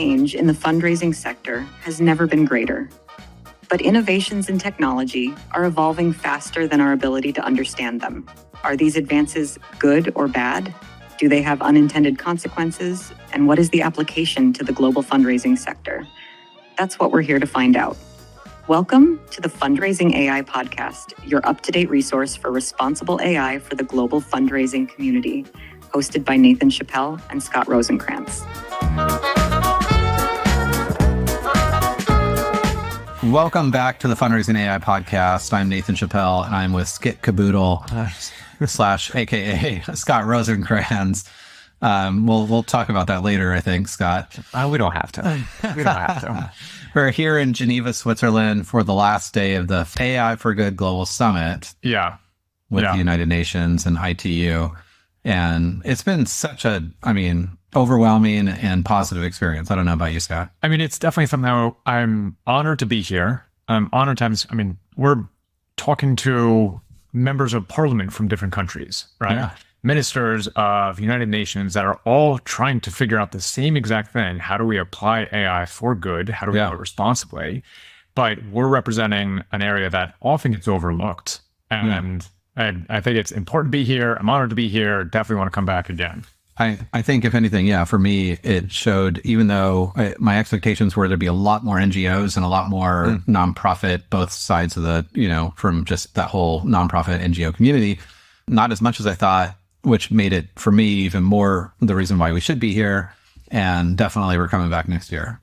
change in the fundraising sector has never been greater. But innovations in technology are evolving faster than our ability to understand them. Are these advances good or bad? Do they have unintended consequences? And what is the application to the global fundraising sector? That's what we're here to find out. Welcome to the Fundraising AI Podcast, your up-to-date resource for responsible AI for the global fundraising community, hosted by Nathan Chappell and Scott Rosenkrantz. Welcome back to the Fundraising AI Podcast. I'm Nathan Chappell, and I'm with Skit Caboodle, / AKA Scott Rosenkrantz. We'll talk about that later, I think, Scott. We don't have to. We don't have to. We're here in Geneva, Switzerland for the last day of the AI for Good Global Summit. With the United Nations and ITU. And it's been such overwhelming and positive experience. I don't know about you, Scott. It's definitely something I'm honored to be here. I'm honored to we're talking to members of parliament from different countries, right? Yeah. Ministers of United Nations that are all trying to figure out the same exact thing. How do we apply AI for good? How do we do it responsibly? But we're representing an area that often gets overlooked. And I think it's important to be here. I'm honored to be here. Definitely want to come back again. I think, if anything, for me, it showed, even though my expectations were there'd be a lot more NGOs and a lot more nonprofit, both sides of the, from just that whole nonprofit NGO community, not as much as I thought, which made it, for me, even more the reason why we should be here. And definitely we're coming back next year.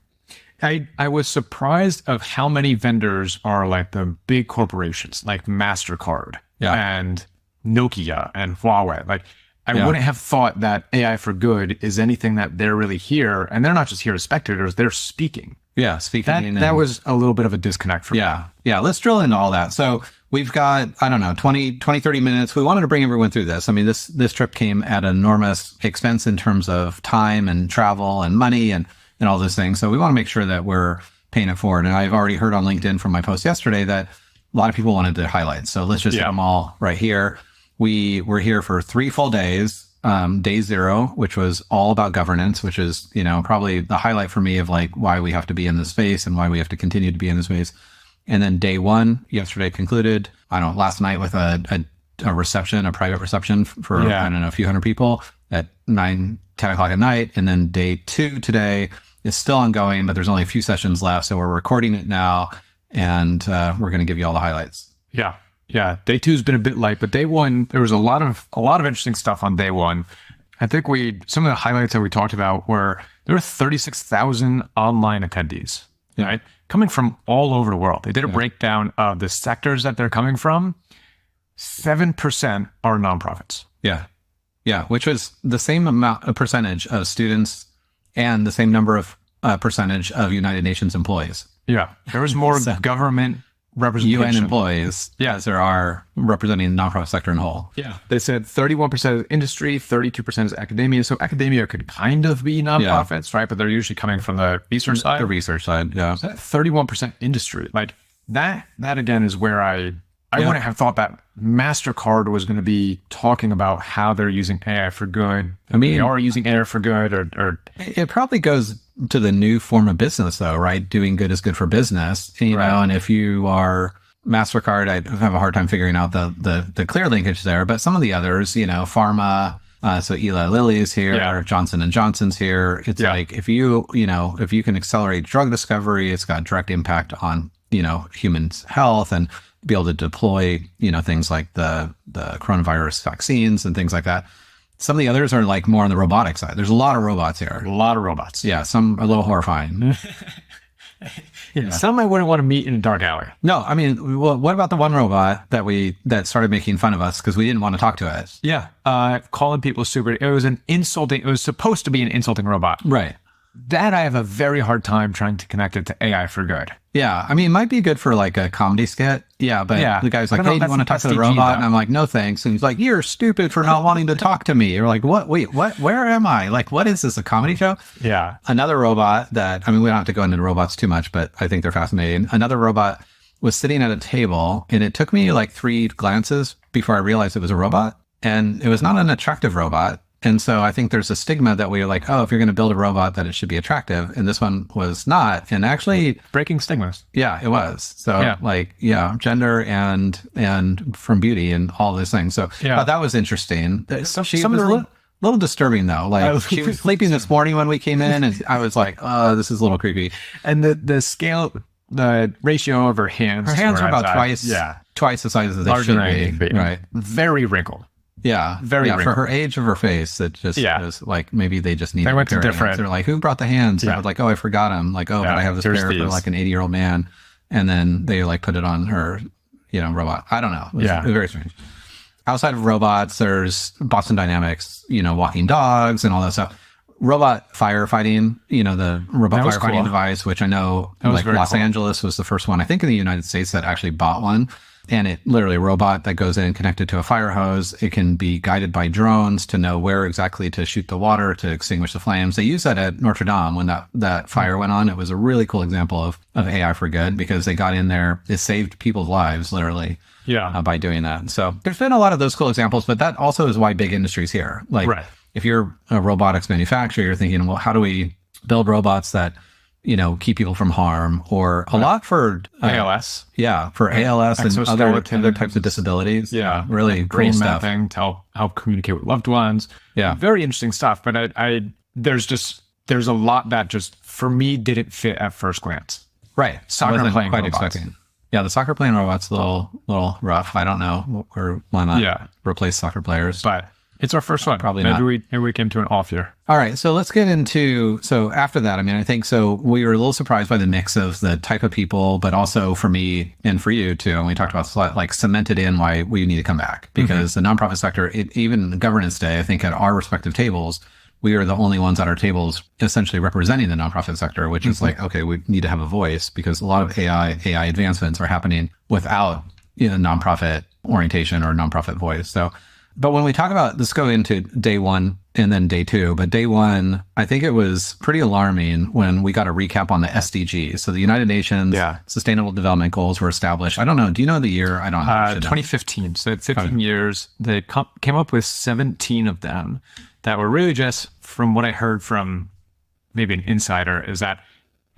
I was surprised of how many vendors are like the big corporations, like MasterCard and Nokia and Huawei. I wouldn't have thought that AI for Good is anything that they're really here. And they're not just here as spectators, they're speaking. Yeah, speaking. That was a little bit of a disconnect for me. Yeah, let's drill into all that. So we've got, 20, 30 minutes. We wanted to bring everyone through this. This trip came at an enormous expense in terms of time and travel and money and all those things. So we want to make sure that we're paying it forward. And I've already heard on LinkedIn from my post yesterday that a lot of people wanted the highlights. So let's just hit them all right here. We were here for 3 full days. Day 0, which was all about governance, which is, probably the highlight for me of why we have to be in this space and why we have to continue to be in this space. And then day 1, yesterday concluded, last night with a reception, a private reception for, a few hundred people at 9, 10 o'clock at night. And then day 2 today is still ongoing, but there's only a few sessions left. So we're recording it now and we're going to give you all the highlights. Yeah, day 2 has been a bit light, but day 1, there was a lot of interesting stuff on day 1. I think some of the highlights that we talked about were there were 36,000 online attendees, right? Coming from all over the world. They did a breakdown of the sectors that they're coming from. 7% are nonprofits. Yeah, which was the same a percentage of students and the same number of percentage of United Nations employees. Yeah, there was more government representation. UN employees, as there are representing the nonprofit sector in whole. Yeah. They said 31% is industry, 32% is academia. So academia could kind of be nonprofits, right? But they're usually coming from the research side. The research side, yeah. So 31% industry. That again is where I wouldn't have thought that MasterCard was going to be talking about how they're using AI for good. They are using AI for good or it probably goes to the new form of business though, right? Doing good is good for business, know, and if you are MasterCard, I have a hard time figuring out the clear linkage there, but some of the others, pharma, so Eli Lilly is here, Johnson & Johnson's here. It's if you can accelerate drug discovery, it's got direct impact on, humans' health and be able to deploy, things like the coronavirus vaccines and things like that. Some of the others are more on the robotic side. There's a lot of robots here. A lot of robots. Yeah, some are a little horrifying. Some I wouldn't want to meet in a dark alley. No, what about the one robot that started making fun of us because we didn't want to talk to it? Yeah, calling people stupid. It was supposed to be an insulting robot. Right. That I have a very hard time trying to connect it to AI for good. Yeah, it might be good for a comedy skit. Yeah, but the guy's like, hey, do you want to talk to the robot? And I'm like, no, thanks. And he's like, you're stupid for not wanting to talk to me. You're like, what? Wait, what? Where am I? What is this, a comedy show? Yeah. Another robot that, we don't have to go into robots too much, but I think they're fascinating. Another robot was sitting at a table and it took me 3 glances before I realized it was a robot. And it was not an attractive robot. And so I think there's a stigma that we're like, oh, if you're going to build a robot, that it should be attractive. And this one was not. And actually, Breaking stigmas. yeah, it was. So gender and from beauty and all those things. So that was interesting. She was a little disturbing though. Like she was sleeping this morning when we came in, and I was like, oh, this is a little creepy. And the scale, the ratio of her hands. Her hands are about twice the size as they should be. Right. Very wrinkled. Yeah. Wrinkled. For her age of her face, it just was like, maybe they just need. They went to different. Hands. They're like, who brought the hands? And I was like, oh, I forgot them. Like, oh, but I have this pair for like an 80-year-old man. And then they like put it on her, robot. I don't know. It was very strange. Outside of robots, there's Boston Dynamics, walking dogs and all that stuff. Robot firefighting, the robot firefighting device, which I know like Los Angeles was the first one, I think in the United States, that actually bought one. And it literally a robot that goes in connected to a fire hose. It can be guided by drones to know where exactly to shoot the water to extinguish the flames. They used that at Notre Dame when that fire went on. It was a really cool example of AI for good, because they got in there. It saved people's lives, literally. By doing that. So there's been a lot of those cool examples, but that also is why big industry's here. Like if you're a robotics manufacturer, you're thinking, well, how do we build robots that, keep people from harm, or a lot for ALS. For ALS and other types of disabilities. Really cool stuff. To help communicate with loved ones. Very interesting stuff. But there's a lot that just, for me, didn't fit at first glance. Right. Soccer playing quite robots. Expecting. Yeah, the soccer playing robot's a little rough. I don't know why not replace soccer players. But it's our first one. Probably maybe not. Maybe we came to an off year. All right, so let's get into, so after that, I think so we were a little surprised by the mix of the type of people, but also for me and for you too, and we talked about like cemented in why we need to come back, because the nonprofit sector, even Governance Day, I think at our respective tables, we are the only ones at our tables essentially representing the nonprofit sector, which is like, okay, we need to have a voice, because a lot of AI advancements are happening without nonprofit orientation or nonprofit voice. So, but when we talk about, let's go into day one and then day two. But day one, I think it was pretty alarming when we got a recap on the SDGs. So the United Nations Sustainable Development Goals were established. I don't know. Do you know the year? I don't know. 2015. So 15 years. They came up with 17 of them that were really just, from what I heard from maybe an insider, is that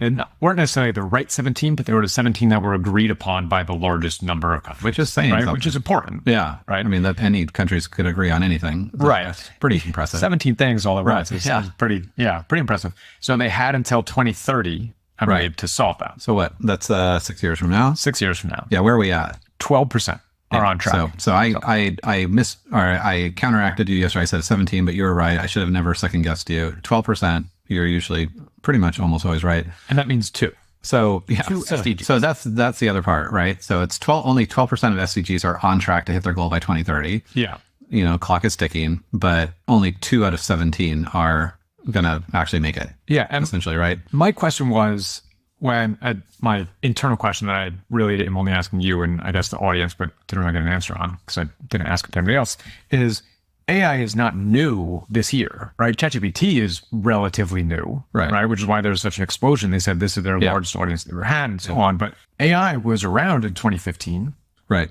they weren't necessarily the right 17, but they were the 17 that were agreed upon by the largest number of countries. Which is saying something. Which is important. Yeah. Right. That any countries could agree on anything. That's pretty impressive. 17 things all at once. It's pretty impressive. So they had until 2030, to solve that. So what? That's 6 years from now? 6 years from now. Yeah. Where are we at? 12%. Are on track. So I counteracted you yesterday. I said 17, but you were right. I should have never second guessed you. 12%. You're usually pretty much almost always right. And that means 2. So two SDGs. So that's the other part, right? So it's only 12% of SDGs are on track to hit their goal by 2030. Yeah. Clock is ticking, but only 2 out of 17 are going to actually make it. Yeah. And essentially, right? My question was, my internal question that I really am only asking you, and I'd ask the audience, but didn't really get an answer on because I didn't ask it to anybody else, is AI is not new this year, right? ChatGPT is relatively new, right? Which is why there's such an explosion. They said this is their largest audience they've ever had and so on. But AI was around in 2015. Right.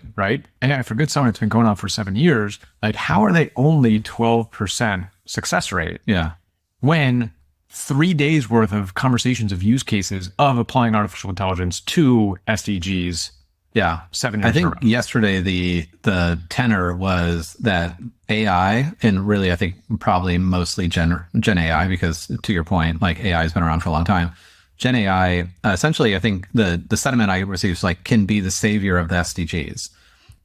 AI for good summer, it's been going on for 7 years. Like, how are they only 12% success rate? Yeah. When 3 days worth of conversations of use cases of applying artificial intelligence to SDGs. Yeah. 7 years. I think yesterday the tenor was that AI, and really I think probably mostly Gen AI, because to your point, like AI has been around for a long time. Gen AI, essentially, I think the sentiment I received is like, can be the savior of the SDGs.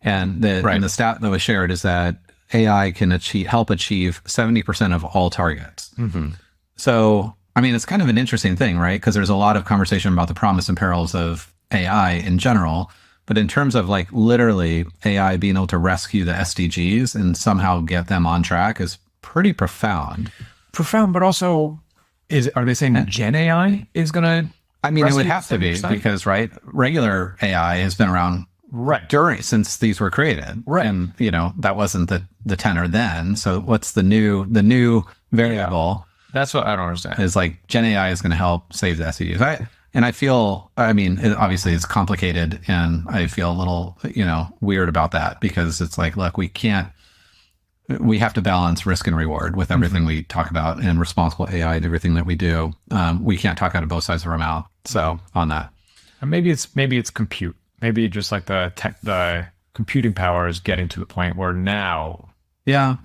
And the stat that was shared is that AI can help achieve 70% of all targets. Mm-hmm. So, it's kind of an interesting thing, right? Because there's a lot of conversation about the promise and perils of AI in general. But in terms of like literally AI being able to rescue the SDGs and somehow get them on track is pretty profound. But also, are they saying that Gen AI is going to? It would have to be, because regular AI has been around since these were created, and that wasn't the tenor then. So what's the new variable? That's what I don't understand. Is like Gen AI is going to help save the SDGs. I feel, obviously it's complicated, and I feel a little, weird about that, because it's like, look, we can't, we have to balance risk and reward with everything we talk about and responsible AI and everything that we do. We can't talk out of both sides of our mouth. So on that. And maybe it's compute. Maybe just like the computing power is getting to the point where now. Yeah.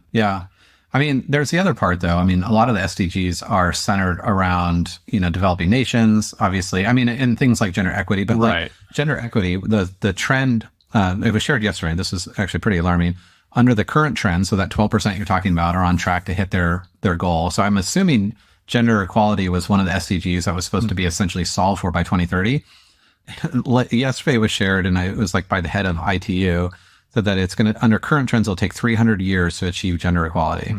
I mean, there's the other part though. I mean, a lot of the SDGs are centered around, developing nations, obviously. I mean, in things like gender equity, but like gender equity, the trend, it was shared yesterday. This is actually pretty alarming. Under the current trend, so that 12% you're talking about are on track to hit their goal. So I'm assuming gender equality was one of the SDGs that was supposed to be essentially solved for by 2030. Yesterday it was shared, and it was like by the head of ITU, said that it's going to, under current trends, it'll take 300 years to achieve gender equality.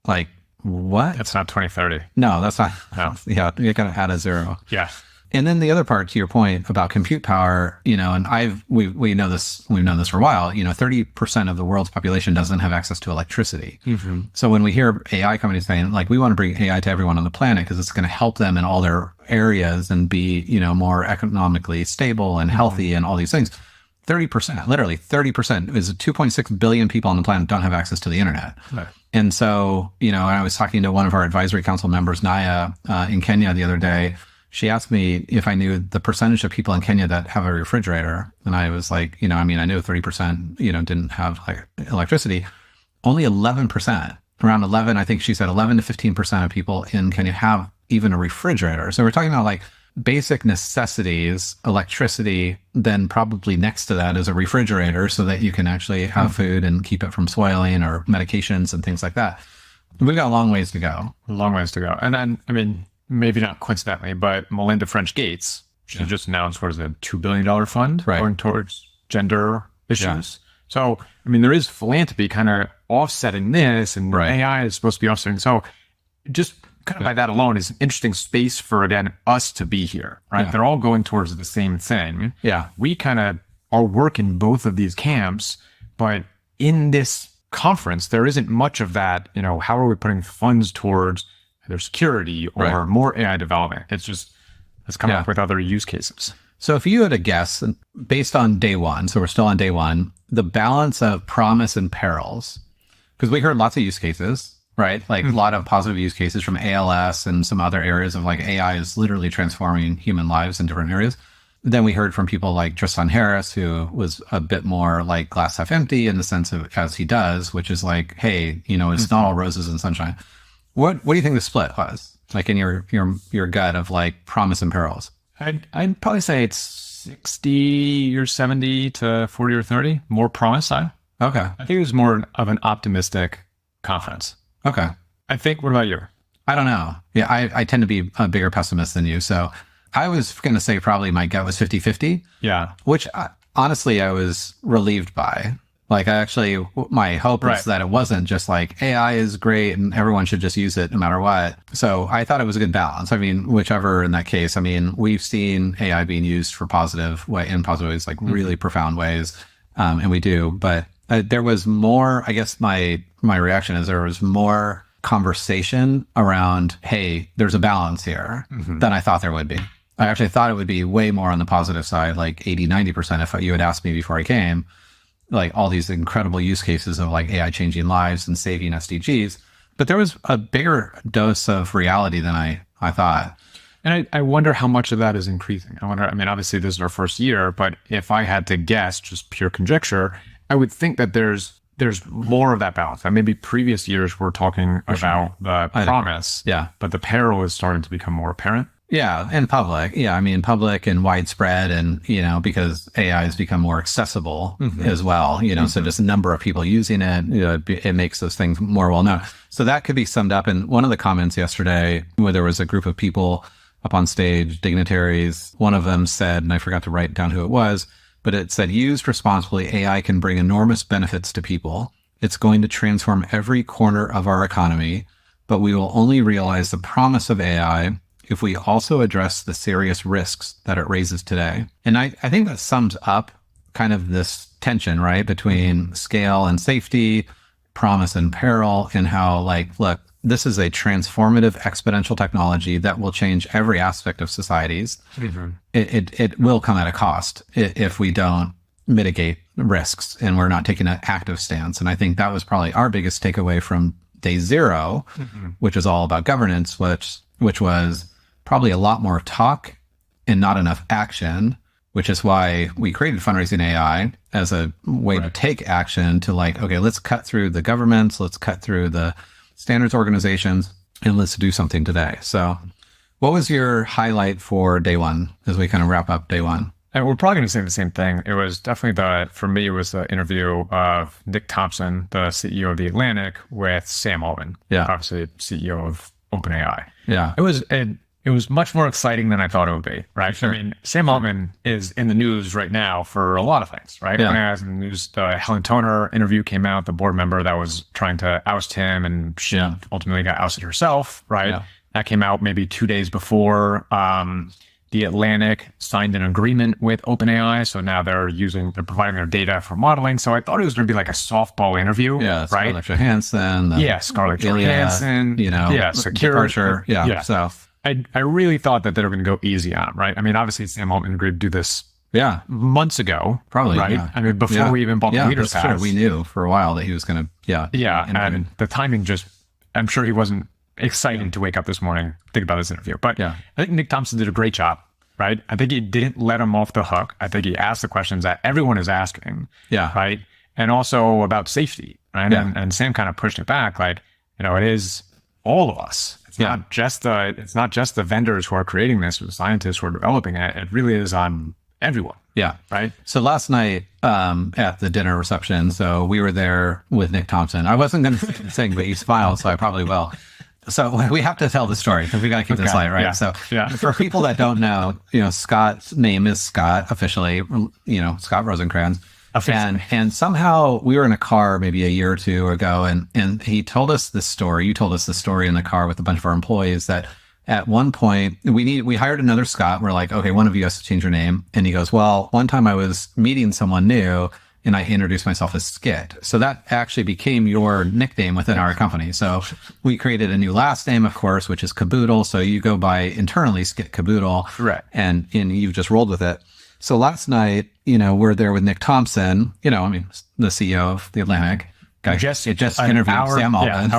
Like, what? That's not 2030. No, that's not. No. Yeah, you got to add a zero. Yeah. And then the other part to your point about compute power, and we know this, we've known this for a while, 30% of the world's population doesn't have access to electricity. Mm-hmm. So when we hear AI companies saying, like, we want to bring AI to everyone on the planet because it's going to help them in all their areas and be, more economically stable and healthy and all these things, 30%, literally 30% is 2.6 billion people on the planet don't have access to the internet. Right. And so, I was talking to one of our advisory council members, Naya, in Kenya the other day. She asked me if I knew the percentage of people in Kenya that have a refrigerator. And I was like, I knew 30%, didn't have electricity. Only 11%, around 11, I think she said 11 to 15% of people in Kenya have even a refrigerator. So we're talking about like basic necessities, electricity, then probably next to that is a refrigerator so that you can actually have food and keep it from spoiling, or medications and things like that. We've got a long ways to go. Long ways to go. And then, maybe not coincidentally, but Melinda French Gates, she just announced, what is it, a $2 billion fund going towards gender issues. Yeah. So, there is philanthropy kind of offsetting this, and AI is supposed to be offsetting. So just kind of by that alone is an interesting space for, again, us to be here, right? Yeah. They're all going towards the same thing. Yeah. We kind of are working both of these camps, but in this conference, there isn't much of that, how are we putting funds towards their security or more AI development? It's just, let's come up with other use cases. So if you had a guess, based on day one, so we're still on day one, the balance of promise and perils, because we heard lots of use cases, right? Like a lot of positive use cases from ALS and some other areas of like AI is literally transforming human lives in different areas. Then we heard from people like Tristan Harris, who was a bit more like glass half empty in the sense of, as he does, which is like, hey, it's not all roses and sunshine. What do you think the split was, like in your gut of like promise and perils? I'd probably say it's 60 or 70 to 40 or 30. More promise side. Okay. I think it was more of an optimistic conference. Okay. I think, what about you? I don't know. Yeah, I tend to be a bigger pessimist than you. So I was going to say probably my gut was 50-50. Yeah. Which honestly, I was relieved by. Like my hope was that it wasn't just like AI is great and everyone should just use it no matter what. So I thought it was a good balance. Whichever in that case, we've seen AI being used for positive ways, like really profound ways. And we do, but there was more, I guess my reaction is there was more conversation around, hey, there's a balance here than I thought there would be. I actually thought it would be way more on the positive side, like 80-90%. If you had asked me before I came, like all these incredible use cases of like AI changing lives and saving SDGs, but there was a bigger dose of reality than I thought. And I wonder how much of that is increasing. Obviously this is our first year, but if I had to guess, just pure conjecture, I would think that there's more of that balance. Maybe previous years we're talking about the promise, but the peril is starting to become more apparent. Yeah, and public. Yeah, public and widespread, and because AI has become more accessible as well. So just a number of people using it, it makes those things more well known. So that could be summed up in one of the comments yesterday, where there was a group of people up on stage, dignitaries. One of them said, and I forgot to write down who it was, but it said, used responsibly, AI can bring enormous benefits to people. It's going to transform every corner of our economy, but we will only realize the promise of AI if we also address the serious risks that it raises today. And I think that sums up kind of this tension, right, between scale and safety, promise and peril, and how, like, look, this is a transformative exponential technology that will change every aspect of societies. It will come at a cost if we don't mitigate risks and we're not taking an active stance. And I think that was probably our biggest takeaway from day 0, which was all about governance, which was probably a lot more talk and not enough action, which is why we created Fundraising AI as a way to take action to like, okay, let's cut through the governments, let's cut through the standards organizations, and let's do something today. So what was your highlight for day 1 as we kind of wrap up day 1? And we're probably going to say the same thing. It was definitely for me, it was the interview of Nick Thompson, the CEO of The Atlantic, with Sam Altman, obviously CEO of OpenAI. Yeah. It was much more exciting than I thought it would be, right? Sure. I mean, Sam Altman is in the news right now for a lot of things, right? Yeah. OpenAI is in the news. The Helen Toner interview came out, the board member that was trying to oust him, and she ultimately got ousted herself, right? Yeah. That came out maybe 2 days before. The Atlantic signed an agreement with OpenAI, so now they're providing their data for modeling. So I thought it was going to be like a softball interview, right? Scarlett Johansson. Scarlett Johansson. Secure. Yeah. So I really thought that they were going to go easy on him, right? I mean, obviously Sam Altman agreed to do this months ago, probably, right? Yeah. I mean, before we even bought the Leaders Pass. True. We knew for a while that he was going to, and the timing I'm sure he wasn't excited to wake up this morning, think about this interview. But I think Nick Thompson did a great job, right? I think he didn't let him off the hook. I think he asked the questions that everyone is asking, right? And also about safety, right? Yeah. And Sam kind of pushed it back, like, it is all of us. It's not just the vendors who are creating this or the scientists who are developing it. It really is on everyone. Yeah. Right. So last night at the dinner reception, so we were there with Nick Thompson. I wasn't going to sing, but he smiled, so I probably will. So we have to tell the story because we got to keep this light, right? Yeah. So for people that don't know, Scott's name is Scott officially, Scott Rosencrantz. And somehow we were in a car maybe a year or two ago, and he told us this story. You told us the story in the car with a bunch of our employees that at one point we hired another Scott. We're like, okay, one of you has to change your name. And he goes, well, one time I was meeting someone new and I introduced myself as Skit. So that actually became your nickname within our company. So we created a new last name, of course, which is Caboodle. So you go by internally Skit Caboodle. Right. And you've just rolled with it. So last night, we're there with Nick Thompson, the CEO of The Atlantic. Just interviewed Sam Altman.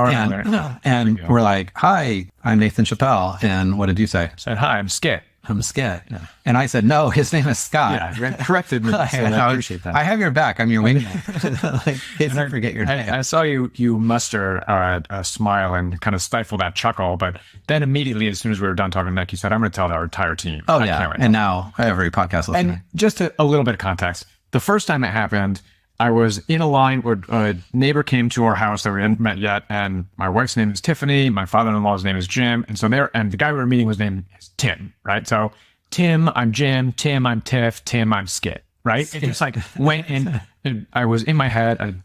And we're like, hi, I'm Nathan Chappelle. And what did you say? I said, hi, I'm Skit. I'm Skit. Yeah. And I said, no, his name is Scott. Yeah, corrected me. So I appreciate that. I have your back. I'm your wingman. Don't forget your name. I saw you muster a smile and kind of stifle that chuckle, but then immediately, as soon as we were done talking to Nick, you said, I'm going to tell our entire team. Oh, yeah. And now every podcast listener. And just a little bit of context. The first time it happened, I was in a line where a neighbor came to our house that we hadn't met yet, and my wife's name is Tiffany, my father-in-law's name is Jim, and the guy we were meeting was named Tim, right? So Tim, I'm Jim, Tim, I'm Tiff, Tim, I'm Skit, right? It just like went in, and I was in my head, I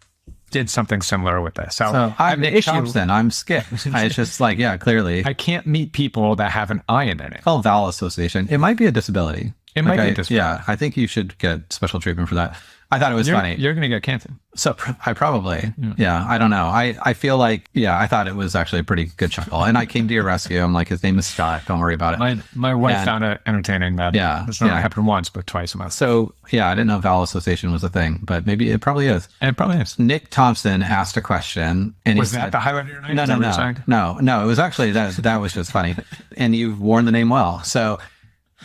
did something similar with this. So I'm Nick Thompson, I'm Skit. It's just like, clearly. I can't meet people that have an I in it. It's called vowel association. It might be a disability. It might be a disability. Yeah, I think you should get special treatment for that. I thought it was funny. You're going to get cancer. So I probably, I don't know. I feel like, I thought it was actually a pretty good chuckle. And I came to your rescue. I'm like, his name is Scott. Don't worry about it. My wife found it entertaining that. It's not happened once, but twice a month. So I didn't know vowel association was a thing, but maybe it probably is. It probably is. Nick Thompson asked a question. And was that the highlight of your night? No. It was actually, that was just funny. And you've worn the name well. So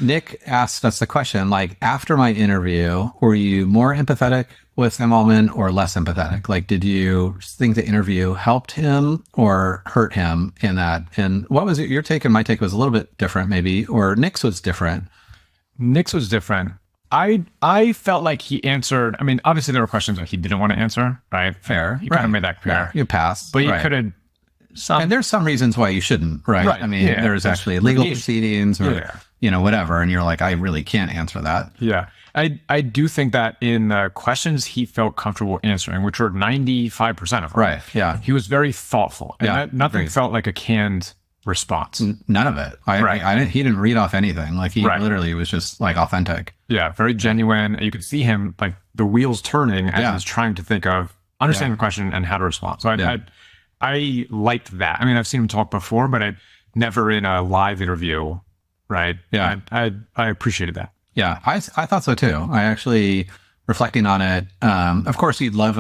Nick asked us the question, like, after my interview, were you more empathetic with Sam Altman or less empathetic? Like, did you think the interview helped him or hurt him in that? And what was it? Your take and my take was a little bit different, maybe, or Nick's was different. Nick's was different. I felt like he answered. I mean, obviously there were questions that he didn't want to answer, right? Fair. He kind of made that clear. Yeah, you passed. But you could have. And there's some reasons why you shouldn't, right? I mean, there's actually legal proceedings or, whatever. And you're like, I really can't answer that. Yeah. I do think that in the questions he felt comfortable answering, which were 95% of them. Right. Yeah. He was very thoughtful. And nothing felt like a canned response. None of it. He didn't read off anything. Like he literally was just like authentic. Yeah. Very genuine. You could see him like the wheels turning as he was trying to think of understanding the question and how to respond. So I liked that. I mean, I've seen him talk before, but never in a live interview, right? Yeah. I appreciated that. Yeah, I thought so too. I actually reflecting on it. Of course, you'd love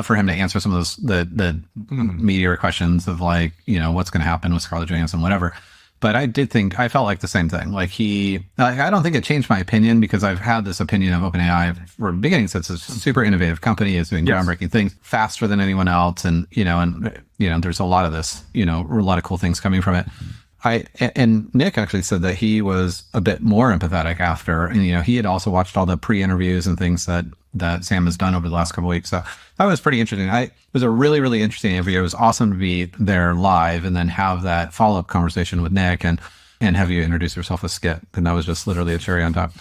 for him to answer some of those the meteor questions of like, what's going to happen with Scarlett Johansson, whatever. But I felt like the same thing. Like I don't think it changed my opinion, because I've had this opinion of OpenAI from the beginning, since it's a super innovative company, is doing groundbreaking things faster than anyone else. And, there's a lot of this, a lot of cool things coming from it. And Nick actually said that he was a bit more empathetic after, and, he had also watched all the pre-interviews and things that Sam has done over the last couple of weeks. So that was pretty interesting. It was a really, really interesting interview. It was awesome to be there live and then have that follow-up conversation with Nick and have you introduce yourself as Skip. And that was just literally a cherry on top.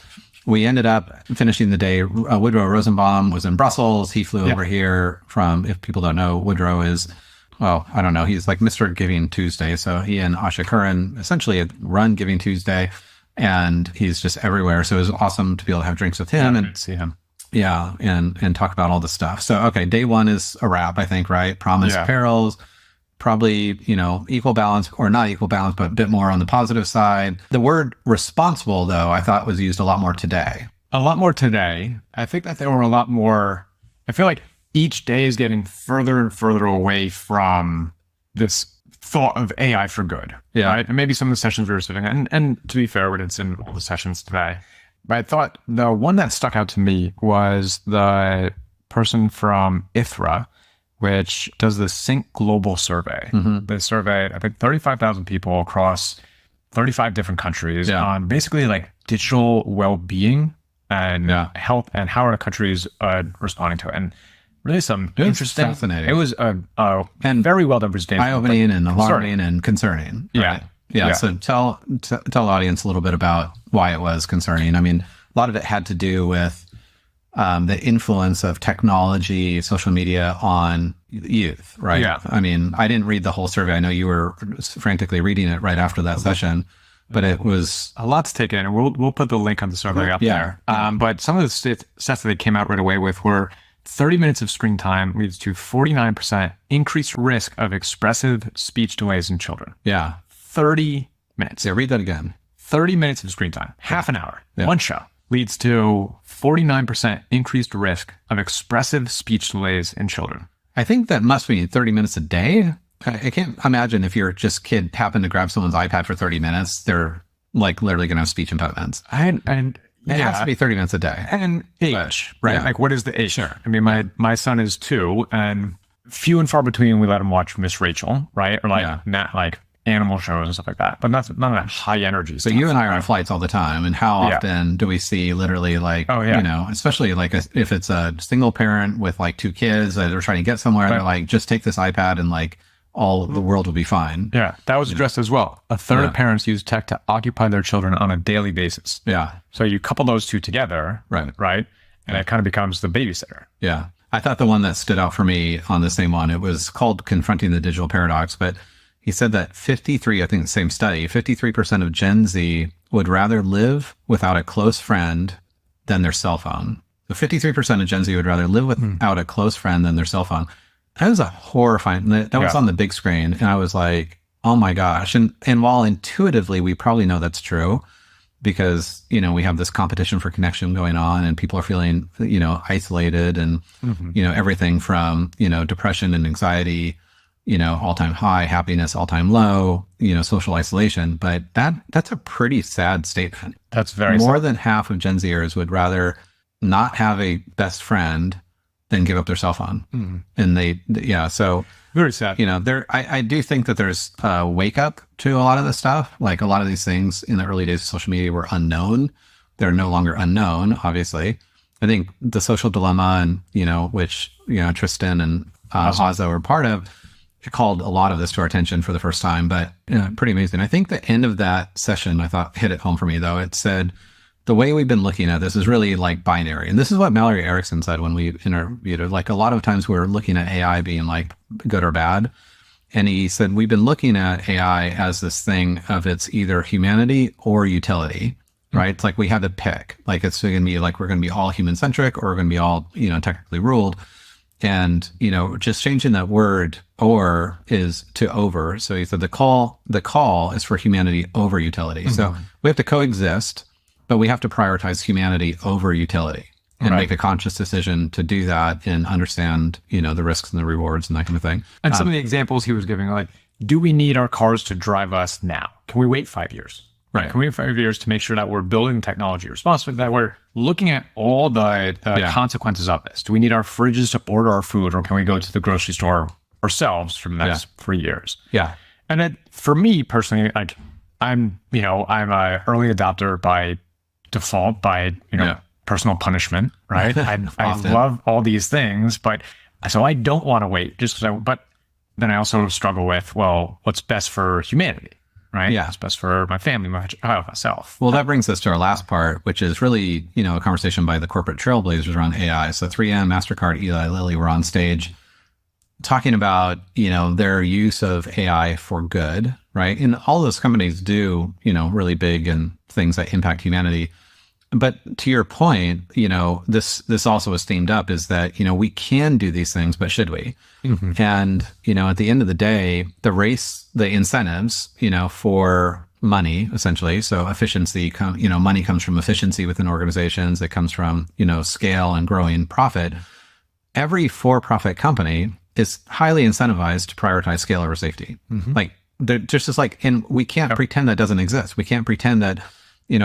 We ended up finishing the day. Woodrow Rosenbaum was in Brussels. He flew over here from, if people don't know, Woodrow is, well, I don't know. He's like Mr. Giving Tuesday. So he and Asha Curran essentially run Giving Tuesday, and he's just everywhere. So it was awesome to be able to have drinks with him and see him. Yeah. And talk about all the stuff. So, okay. Day one is a wrap, I think, right? Promise, Perils, probably, equal balance, or not equal balance, but a bit more on the positive side. The word responsible, though, I thought was used a lot more today. A lot more today. I think that there were a lot more, I feel like each day is getting further and further away from this thought of AI for good. Yeah. Right? And maybe some of the sessions we were sitting in, and to be fair, it's in all the sessions today. But I thought the one that stuck out to me was the person from ITHRA, which does the Sync Global Survey. They surveyed, I think, 35,000 people across 35 different countries on basically like digital well-being and health, and how our countries responding to it. And really some interesting, fascinating. It was and very well done presentation. Eye-opening and alarming and concerning. Right? Yeah. So tell the audience a little bit about why it was concerning. I mean, a lot of it had to do with the influence of technology, social media on youth, right? Yeah. I mean, I didn't read the whole survey. I know you were frantically reading it right after that session, but it was a lot to take in. And we'll put the link on the survey up there. But some of the stats that they came out right away with were 30 minutes of screen time leads to 49% increased risk of expressive speech delays in children. Yeah. 30 minutes. Yeah, read that again. 30 minutes of screen time, half an hour, one show, leads to 49% increased risk of expressive speech delays in children. I think that must be 30 minutes a day. I can't imagine if your just kid happened to grab someone's iPad for 30 minutes, they're like literally going to have speech impediments. It has to be 30 minutes a day. And age, right? Yeah. Like, what is the age? Sure. I mean, my son is 2, and few and far between we let him watch Miss Rachel, right? Or like animal shows and stuff like that. But none of that high energy stuff. So you and I are on flights all the time. And how often do we see literally like, especially like if it's a single parent with like 2 kids that are trying to get somewhere, they're like, just take this iPad and like all the world will be fine. Yeah, that was addressed as well. A third of parents use tech to occupy their children on a daily basis. Yeah. So you couple those two together, right? And it kind of becomes the babysitter. Yeah. I thought the one that stood out for me on the same one, it was called Confronting the Digital Paradox, but he said that 53, I think the same study, 53% of Gen Z would rather live without a close friend than their cell phone. So 53% of Gen Z would rather live without a close friend than their cell phone. That was a horrifying, that was on the big screen. And I was like, oh my gosh. And while intuitively, we probably know that's true because, we have this competition for connection going on and people are feeling, isolated and, everything from, depression and anxiety, all-time high, happiness, all-time low, social isolation. But that's a pretty sad statement. That's very More than half of Gen Zers would rather not have a best friend than give up their cell phone. And so very sad. I do think that there's a wake up to a lot of this stuff. Like a lot of these things in the early days of social media were unknown. They're no longer unknown, obviously. I think the social dilemma and, which, Tristan and Hazo are part of, it called a lot of this to our attention for the first time, but pretty amazing. I think the end of that session, I thought hit it home for me though. It said, the way we've been looking at this is really like binary. And this is what Mallory Erickson said when we interviewed her. Like a lot of times we're looking at AI being like good or bad. And he said, we've been looking at AI as this thing of it's either humanity or utility, right? It's like we have to pick. Like it's going to be like, we're going to be all human centric or we're going to be all, technically ruled. And, just changing that word or is to over. So he said the call is for humanity over utility. So we have to coexist, but we have to prioritize humanity over utility. and Right. make a conscious decision to do that and understand, the risks and the rewards and that kind of thing. And some of the examples he was giving are like, do we need our cars to drive us now? Can we wait 5 years? Right. Can we wait 5 years to make sure that we're building technology responsibly, that we're looking at all the consequences of this? Do we need our fridges to order our food, or can we go to the grocery store ourselves for the next 3 years? Yeah. And for me personally, like I'm a early adopter by default, by personal punishment, right? I love all these things, but so I don't want to wait just because but then I also struggle with, well, what's best for humanity, right? Yeah. What's best for my family, myself. Well, that brings us to our last part, which is really, a conversation by the corporate trailblazers around AI. So 3M, MasterCard, Eli Lilly were on stage talking about, their use of AI for good, right? And all those companies do, really big and things that impact humanity. But to your point, this also is themed up is that, we can do these things, but should we? Mm-hmm. And, at the end of the day, the incentives, for money, essentially. So efficiency, money comes from efficiency within organizations. It comes from, scale and growing profit. Every for-profit company is highly incentivized to prioritize scale over safety. Mm-hmm. Like, they're just like, and we can't pretend that doesn't exist. We can't pretend that,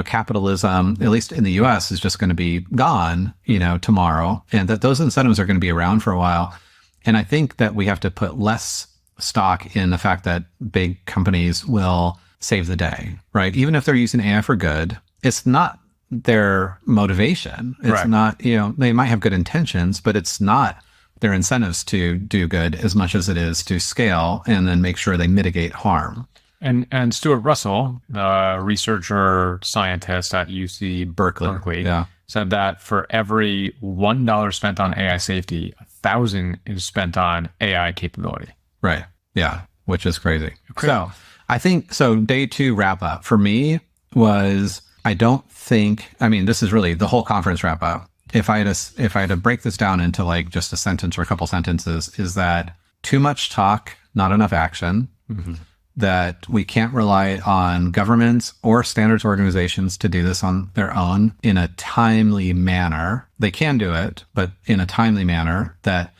capitalism, at least in the US, is just going to be gone, tomorrow, and that those incentives are going to be around for a while. And I think that we have to put less stock in the fact that big companies will save the day, right? Even if they're using AI for good, it's not their motivation. It's not, they might have good intentions, but it's not their incentives to do good as much as it is to scale and then make sure they mitigate harm. And Stuart Russell, the researcher scientist at UC Berkeley, said that for every $1 spent on AI safety, 1,000 is spent on AI capability. Right. Yeah. Which is crazy. So I think, day 2 wrap up for me was, this is really the whole conference wrap up. If I had to break this down into like just a sentence or a couple sentences, is that too much talk, not enough action. Mm-hmm. That we can't rely on governments or standards organizations to do this on their own in a timely manner. They can do it, but in a timely manner that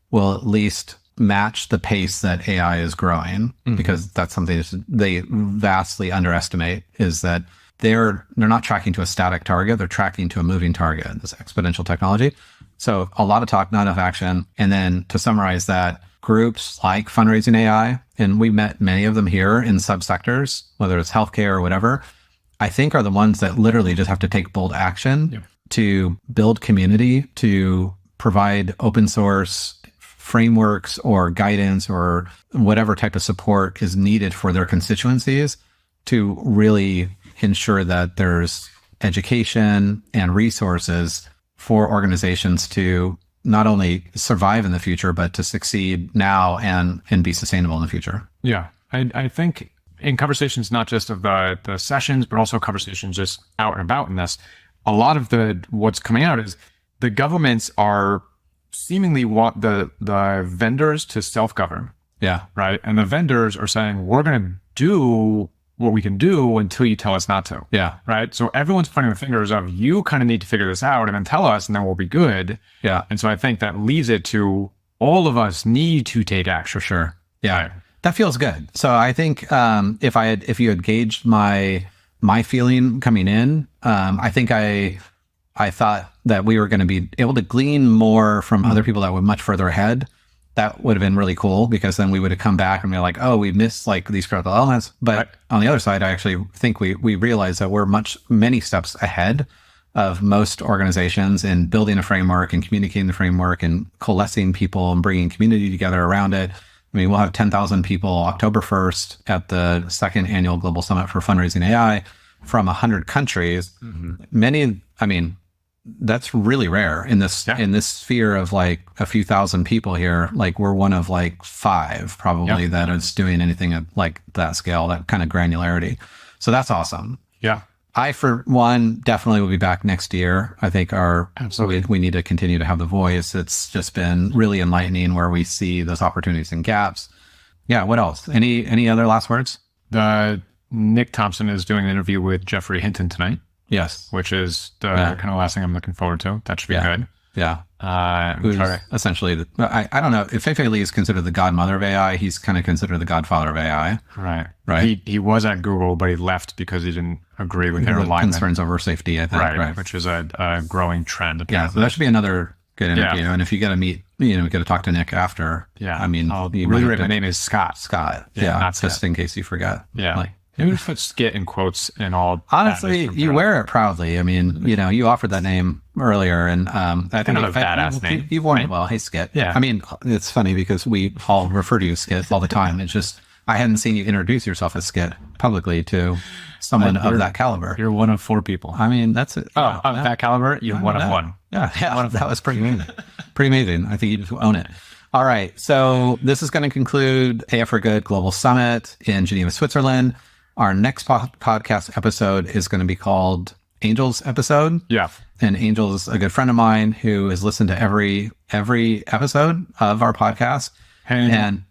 will at least match the pace that AI is growing, because that's something that they vastly underestimate, is that they're not tracking to a static target, they're tracking to a moving target, this exponential technology. So a lot of talk, not enough action. And then to summarize that, groups like Fundraising AI, and we met many of them here in subsectors, whether it's healthcare or whatever, I think are the ones that literally just have to take bold action to build community, to provide open source frameworks or guidance or whatever type of support is needed for their constituencies to really ensure that there's education and resources for organizations to not only survive in the future, but to succeed now and be sustainable in the future. Yeah. I think in conversations, not just of the sessions, but also conversations just out and about in this, a lot of what's coming out is the governments are seemingly want the vendors to self-govern. Yeah. Right. And the vendors are saying, we're going to do what we can do until you tell us not to. Yeah. Right. So everyone's pointing the fingers of, you kind of need to figure this out and then tell us, and then we'll be good. Yeah. And so I think that leaves it to all of us need to take action. For sure. Yeah. Right. That feels good. So I think if you had gauged my feeling coming in, I think I thought that we were going to be able to glean more from other people that were much further ahead. That would have been really cool, because then we would have come back and be like, oh, we missed like these critical elements. But on the other side, I actually think we realize that we're many steps ahead of most organizations in building a framework and communicating the framework and coalescing people and bringing community together around it. I mean, we'll have 10,000 people October 1st at the second annual Global Summit for Fundraising AI from 100 countries. Mm-hmm. That's really rare in this sphere of like a few thousand people here. Like, we're one of like 5 probably that is doing anything at like that scale, that kind of granularity. So that's awesome. Yeah. I, for one, definitely will be back next year. I think we need to continue to have the voice. It's just been really enlightening where we see those opportunities and gaps. Yeah. What else? Any other last words? Nick Thompson is doing an interview with Jeffrey Hinton tonight. Yes. which is the Yeah. kind of last thing I'm looking forward to. That should be Yeah. good. Yeah. I'm Who's trying to- essentially, I don't know, if Fei-Fei Li is considered the godmother of AI, he's kind of considered the godfather of AI. Right. Right. He was at Google, but he left because he didn't agree with their alignment. Concerns over safety, I think. Right. Which is a growing trend. Yeah, Apparently. so that should be another good interview. Yeah. And if you get to meet, get to talk to Nick after. Yeah. I mean, I'll you reiterate, might my have to- name is Scott. Scott. Yeah, Yeah, not just Scott. in case you forget. Yeah. Like, Maybe we put skit in quotes and all. honestly, you wear it proudly. I mean, you offered that name earlier, and I think Kind of a badass name. You've worn it Right? well. Hey, Skit. Yeah. I mean, it's funny because we all refer to you as Skit all the time. It's just I hadn't seen you introduce yourself as Skit publicly to someone of You're- that caliber. You're one of 4 people. I mean, that's it. Oh, of that caliber, you're one of one. Yeah, that was pretty amazing. Pretty amazing. I think you just own it. All right. So this is going to conclude AF for Good Global Summit in Geneva, Switzerland. Our next podcast episode is going to be called Angel's episode. Yeah. And Angel's a good friend of mine who has listened to every episode of our podcast. Hey, Angel. And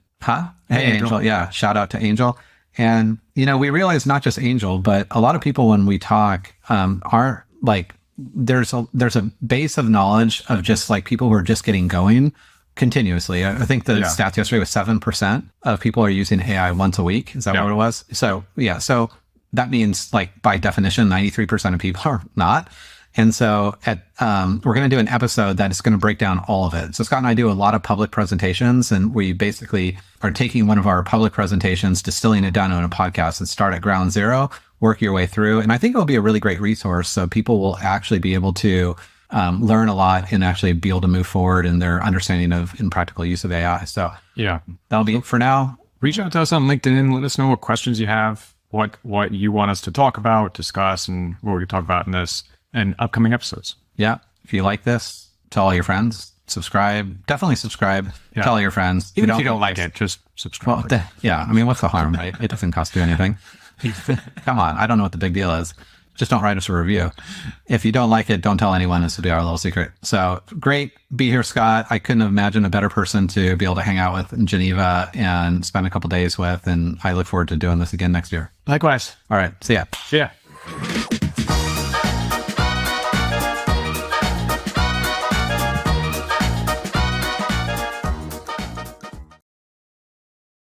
Hey, Angel. Angel. Yeah. Shout out to Angel. And, we realize not just Angel, but a lot of people when we talk, aren't like, there's a base of knowledge of just like people who are just getting going continuously. I think the stats yesterday was 7% of people are using AI once a week. Is that what it was? So, yeah. So that means like by definition, 93% of people are not. And so we're going to do an episode that is going to break down all of it. So Scott and I do a lot of public presentations, and we basically are taking one of our public presentations, distilling it down into a podcast and start at ground zero, work your way through. And I think it'll be a really great resource. So people will actually be able to learn a lot and actually be able to move forward in their understanding of and practical use of AI. So Yeah. that'll be it for now. Reach out to us on LinkedIn. Let us know what questions you have, what you want us to talk about, discuss, and what we can talk about in this and upcoming episodes. Yeah. If you like this, tell all your friends, subscribe, definitely subscribe, tell all your friends. Even if you don't like it, just subscribe. Well, I mean, what's the harm, right? It doesn't cost you anything. Come on. I don't know what the big deal is. Just don't write us a review. If you don't like it, don't tell anyone. This will be our little secret. So great. Be here, Scott. I couldn't imagine a better person to be able to hang out with in Geneva and spend a couple days with. And I look forward to doing this again next year. Likewise. All right. See ya. Yeah.